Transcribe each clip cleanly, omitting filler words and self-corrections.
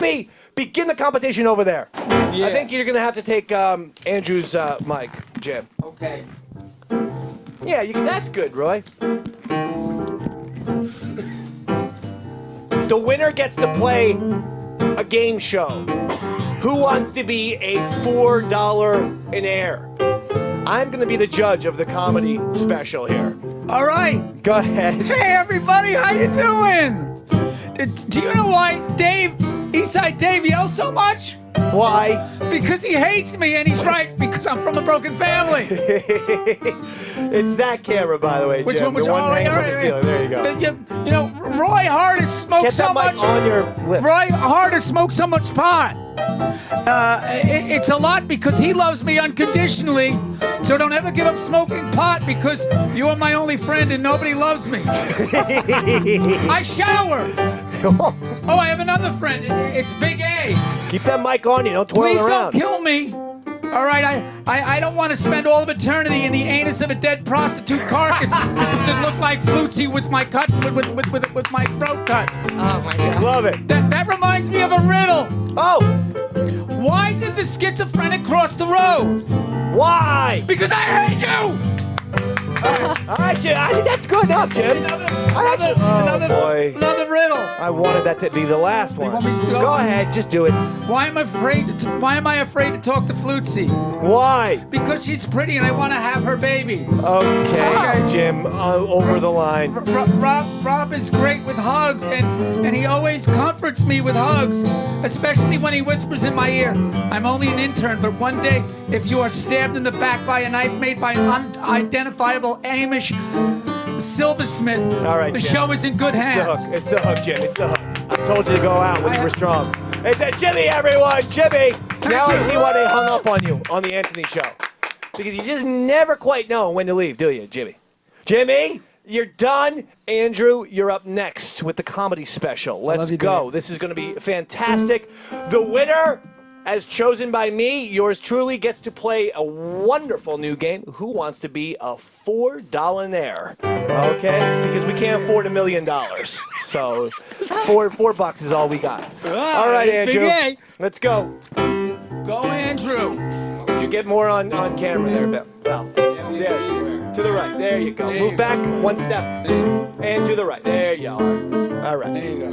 happy? Begin the competition over there. Yeah. I think you're going to have to take Andrew's mic, Jim. Okay. Yeah, that's good, Roy. The winner gets to play a game show. Who wants to be a $4 in air? I'm going to be the judge of the comedy special here. All right. Go ahead. Hey, everybody. How you doing? Do you know why Eastside Dave yells so much? Why? Because he hates me, and he's right, because I'm from a broken family. It's that camera, by the way, Jim. Which one? The one hanging from the ceiling. There you go. You know, Roy Hart has smoked Get so that mic much. on your lips. Roy Hart has smoked so much pot. It's a lot because he loves me unconditionally. So don't ever give up smoking pot because you are my only friend and nobody loves me. I shower. Oh, I have another friend. It's Big A. Keep that mic on you. Don't twirl Please around. don't kill me. All right, I don't want to spend all of eternity in the anus of a dead prostitute carcass to look like Flutzy with my with my throat cut. Oh my God. Love it. That reminds me of a riddle. Oh, Why did the schizophrenic cross the road? why? Because I hate you. All right, Jim. I think that's good enough, Jim. Oh, boy. Another riddle. I wanted that to be the last one. want me to Go ahead, just do it. Why am I afraid to talk to Flutzy? Why? Because she's pretty and I want to have her baby. Okay, Jim, over the line. Rob is great with hugs, and he always comforts me with hugs, especially when he whispers in my ear, I'm only an intern, but one day, if you are stabbed in the back by a knife made by an unidentifiable Amish silversmith, All right, the Jim. show is in good hands. It's the hook, Jim. It's the hook. I told you to go out when you were strong. It's a Jimmy, everyone. Jimmy. Now I see why they hung up on you on the Anthony show. Because you just never quite know when to leave, do you, Jimmy? Jimmy, you're done. Andrew, you're up next with the comedy special. Let's go. This is going to be fantastic. The winner, as chosen by me, yours truly, gets to play a wonderful new game. Who wants to be a $4 Okay? Because we can't afford $1 million. So $4 is all we got. All right, Andrew. Let's go. Go, Andrew. You get more on camera there, Bill. There. To the right. There you go. Move back one step. And to the right. There you are. All right. There you go.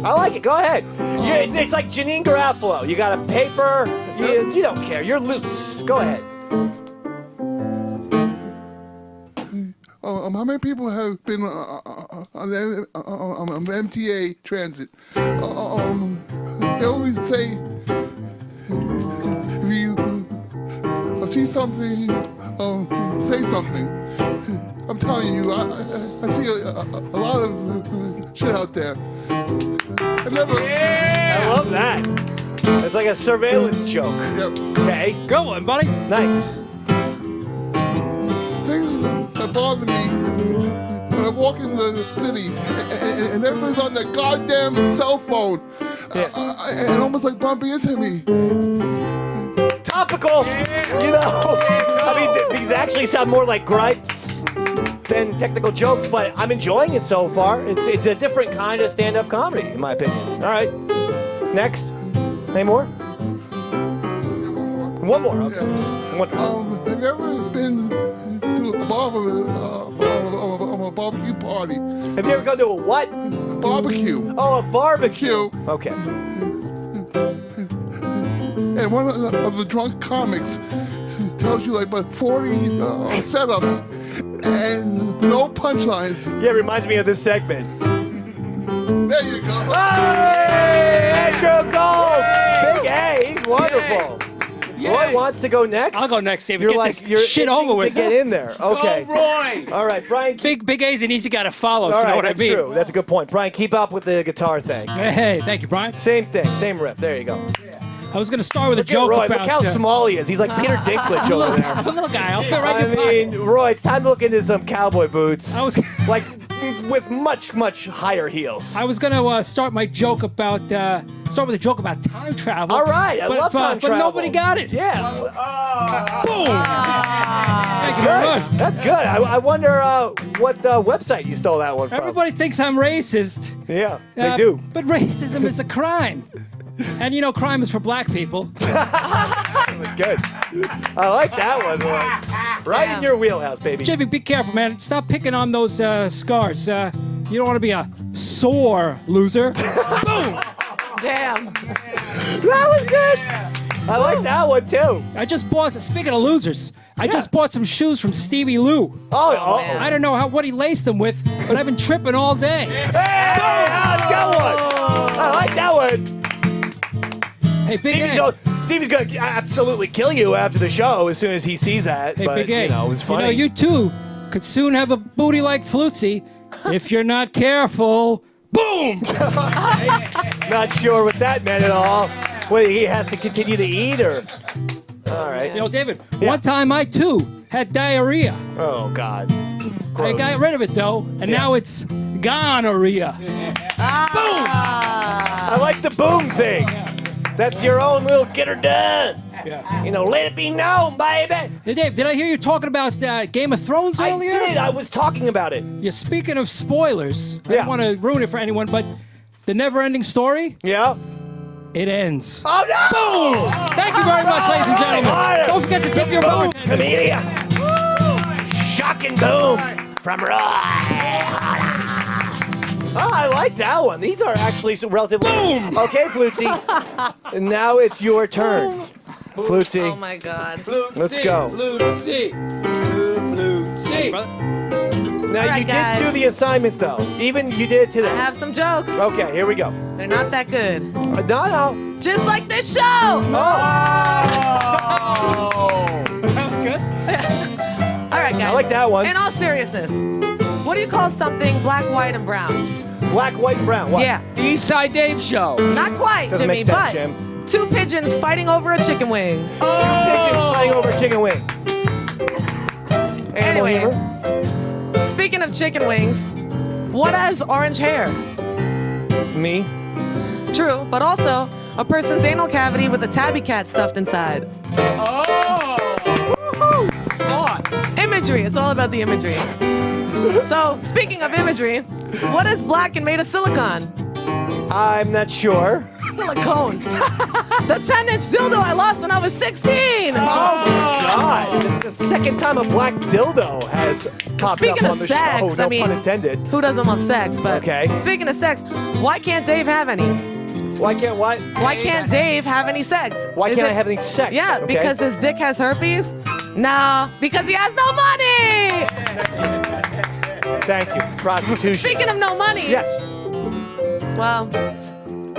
I like it. Go ahead. It's like Janine Garofalo. You got a paper. You don't care. You're loose. Go ahead. How many people have been on the MTA transit? They always say, if you see something, say something. I'm telling you, I see a lot of shit out there. I love that. It's like a surveillance joke. Yep. Okay. Go on, buddy. Nice. Things that bother me when I walk in the city and everybody's on their goddamn cell phone and almost like bumping into me. Topical. You know, I mean, these actually sound more like gripes than technical jokes, but I'm enjoying it so far. It's a different kind of stand-up comedy, in my opinion. All right. Next. Any more? One more. Okay. Have you ever been to a barbecue party? Have you ever gone to a what? Barbecue. Oh, a barbecue. Okay. And one of the drunk comics tells you like about 40 setups and no punchlines. Yeah, it reminds me of this segment. There you go. Hey, Andrew Gold. Big A. He's wonderful. Roy wants to go next. I'll go next, David. You're Get like this shit over with. To get in there. Okay. Go, Roy. All right, Brian. Big A's an easy guy to follow. All if you know right, what that's I mean. true. That's a good point. Brian, keep up with the guitar thing. Hey, thank you, Brian. Same thing, same riff. There you go. I was gonna start with a Look at joke Roy. about. Look how small he is. He's like Peter Dinklage over there. I'm a little guy. I'll fit right I in your pocket. mean, Roy, it's time to look into some cowboy boots. I was- like with much, much higher heels. I was gonna start my joke about start with a joke about time travel. All right, I love time but travel. nobody got it. Yeah. Boom. Thank you very much. Good. That's good. I wonder what website you stole that one from. Everybody thinks I'm racist. Yeah, they do. But racism is a crime. And you know, crime is for black people. That was good. I like that one, Roy. Right in your wheelhouse, baby. Jimmy, be careful, man. Stop picking on those scars. You don't want to be a sore loser. Boom. Damn. That was good. I like that one too. I just bought. Speaking of losers, I just bought some shoes from Stevie Lou. Oh. I don't know what he laced them with, but I've been tripping all day. Hey, that's a good one. I like that one. Hey, Big A. Stevie's gonna absolutely kill you after the show as soon as he sees that. Hey, but Big A. you know, it was funny. You too could soon have a booty like Flutzy if you're not careful. Boom! Not sure what that meant at all. Whether he has to continue to eat or. All right. David, Yeah. one time I too had diarrhea. Oh God. I Gross. got rid of it though, and now it's gonorrhea. I like the boom thing. That's your own little get her done. Yeah. You know, let it be known, baby. Hey, Dave, did I hear you talking about Game of Thrones I earlier? did. I was talking about it. Yeah, speaking of spoilers, I Yeah. don't want to ruin it for anyone, but the never-ending story, Yeah. it ends. Oh no! Boom! Thank you very much, ladies and gentlemen. Harder. Don't forget to tip your Boom, bartender. comedian. Shocking boom from Roy. Oh, I like that one. These are actually some relatively. Boom! Okay, Flutzy. And now it's your turn. Flutzy. Oh my God. Let's go. Flutzy. Flutzy. Now All right, you did guys. do the assignment though. Even you did it I today. have some jokes. Okay, here we go. They're not that good. No. Just like this show. Oh. That was good. All right, guys. I like that one. In all seriousness, what do you call something black, white, and brown? Black, white, and brown. What? Yeah. The East Side Dave Show. Not quite, Doesn't Jimmy, make sense, but Jim. two pigeons fighting over a chicken wing. Two pigeons fighting over a chicken wing. Animal Anyway. humor. Speaking of chicken wings, what has orange hair? Me. True, but also a person's anal cavity with a tabby cat stuffed inside. Imagery. It's all about the imagery. So, speaking of imagery, what is black and made of silicone? I'm not sure. Silicone. The 10-inch dildo I lost when I was 16. Oh my God! It's the second time a black dildo has popped Speaking up of on the sex, show. No I mean, pun intended. Who doesn't love sex? But Okay. speaking of sex, why can't Dave have any? Why can't what? Why can't Dave have any sex? Why Is can't I it- have any sex? Yeah, Okay. because his dick has herpes? Nah, because he has no money! Thank you. Prostitution. Speaking of no money. Yes. Well,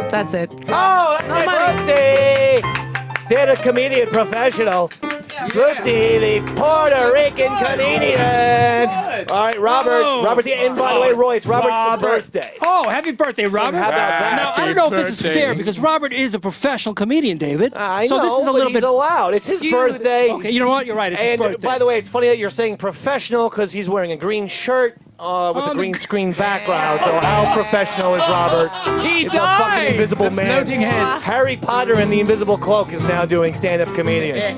that's it. Oh, that's No my money. Flutzy! Stand-up comedian professional. Flutzy, the Puerto Rican comedian. All right, Robert. Oh. Robert, and by the way, Roy, it's Robert's birthday. Oh, happy birthday, Robert. how about that? Now, I don't know if this is fair because Robert is a professional comedian, David. I so know, this is a but little he's bit allowed. It's his skewed. birthday. Okay, you know what? You're right. It's his And birthday. by the way, it's funny that you're saying professional because he's wearing a green shirt with a the green screen background. So how professional is Robert? He It's a fucking died. invisible The man. floating head. Harry Potter and the Invisible Cloak is now doing stand-up comedian.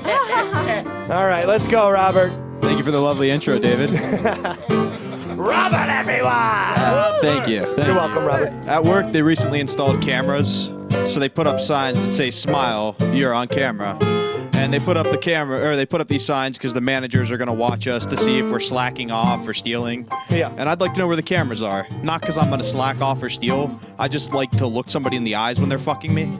All right, let's go, Robert. Thank you for the lovely intro, David. Robert, everyone! Thank you. Thank You're you. welcome, Robert. At work, they recently installed cameras, so they put up signs that say "Smile, you're on camera." And they put up these signs because the managers are going to watch us to see if we're slacking off or stealing. Yeah. And I'd like to know where the cameras are. Not because I'm going to slack off or steal. I just like to look somebody in the eyes when they're fucking me.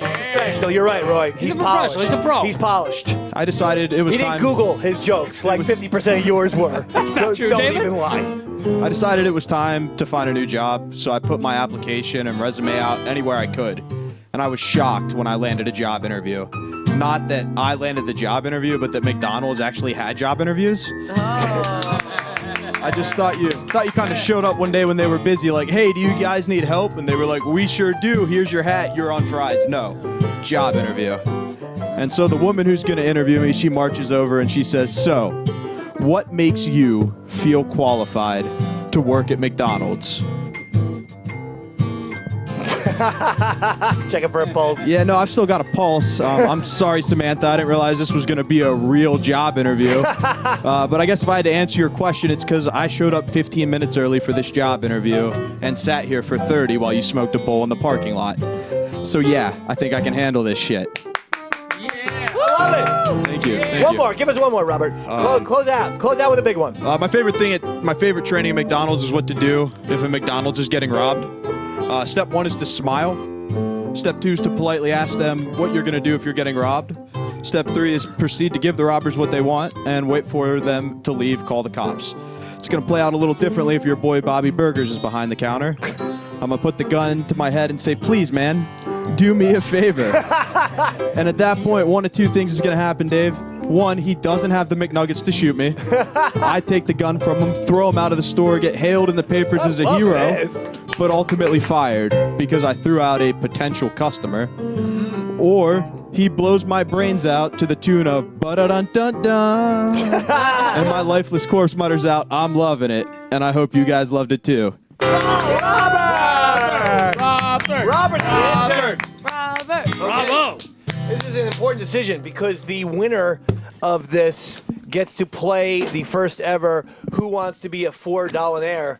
Professional, you're right, Roy. He's a professional. polished. He's a pro. He's polished. I decided it was He didn't time. Google his jokes like 50% of yours were. That's not true, Don't David. even lie. I decided it was time to find a new job, so I put my application and resume out anywhere I could. And I was shocked when I landed a job interview. Not that I landed the job interview, but that McDonald's actually had job interviews. I just thought you kind of showed up one day when they were busy, like, hey, do you guys need help? And they were like, we sure do. Here's your hat. You're on fries. No, job interview. And so the woman who's going to interview me, she marches over and she says, so, what makes you feel qualified to work at McDonald's? Checking for a pulse. Yeah, no, I've still got a pulse. I'm sorry, Samantha. I didn't realize this was going to be a real job interview. But I guess if I had to answer your question, it's because I showed up 15 minutes early for this job interview and sat here for 30 while you smoked a bowl in the parking lot. So yeah, I think I can handle this shit. I love it. Thank you. One more. Give us one more, Robert. Close out. Close out with a big one. My favorite training at McDonald's is what to do if a McDonald's is getting robbed. Step 1 is to smile. Step 2 is to politely ask them what you're going to do if you're getting robbed. Step 3 is proceed to give the robbers what they want and wait for them to leave, call the cops. It's going to play out a little differently if your boy Bobby Burgers is behind the counter. I'm going to put the gun to my head and say, please, man, do me a favor. And at that point, one of two things is going to happen, Dave. One, he doesn't have the McNuggets to shoot me. I take the gun from him, throw him out of the store, get hailed in the papers as a hero, but ultimately fired because I threw out a potential customer. Or he blows my brains out to the tune of ba-da-dun-dun-dun. And my lifeless corpse mutters out, I'm loving it. And I hope you guys loved it too. Robert, the intern. Robert. Bravo. This is an important decision because the winner of this gets to play the first ever Who Wants to Be a $4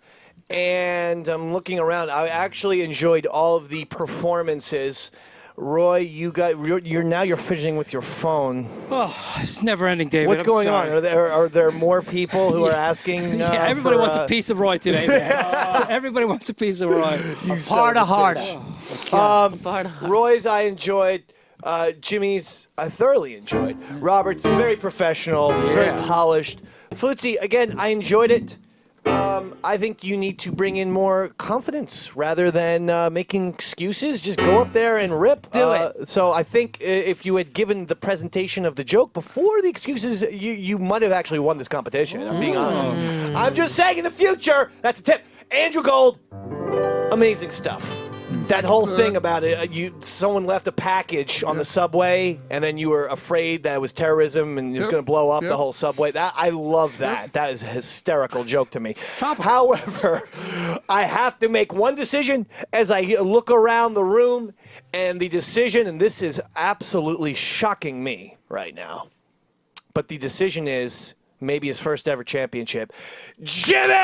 And I'm looking around. I actually enjoyed all of the performances. Roy, you're fidgeting with your phone. Oh, it's never ending, David. What's I'm going sorry. on? Are there more people who are asking? Yeah, everybody for, wants a piece of Roy today, man. Everybody wants a piece of Roy. Heart to heart. Roy's I enjoyed. Jimmy's I thoroughly enjoyed. Robert's very professional, very polished. Flutzy, again, I enjoyed it. I think you need to bring in more confidence rather than making excuses. Just go up there and rip. Do it. So I think if you had given the presentation of the joke before the excuses, you might have actually won this competition. I'm being honest. I'm just saying in the future, that's a tip. Andrew Gold, amazing stuff. That whole thing about it, someone left a package on the subway, and then you were afraid that it was terrorism and it was going to blow up the whole subway. I love that. That is a hysterical joke to me. However, I have to make one decision as I look around the room, and the decision, and this is absolutely shocking me right now, but the decision is maybe his first ever championship. Jimmy!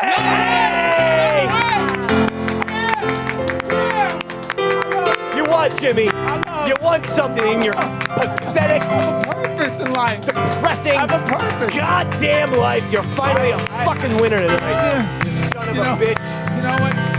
You won, Jimmy. You won something in your pathetic, Purpose in life. depressing, I have a purpose. goddamn life. You're finally a fucking winner tonight. You son of a bitch. You know what?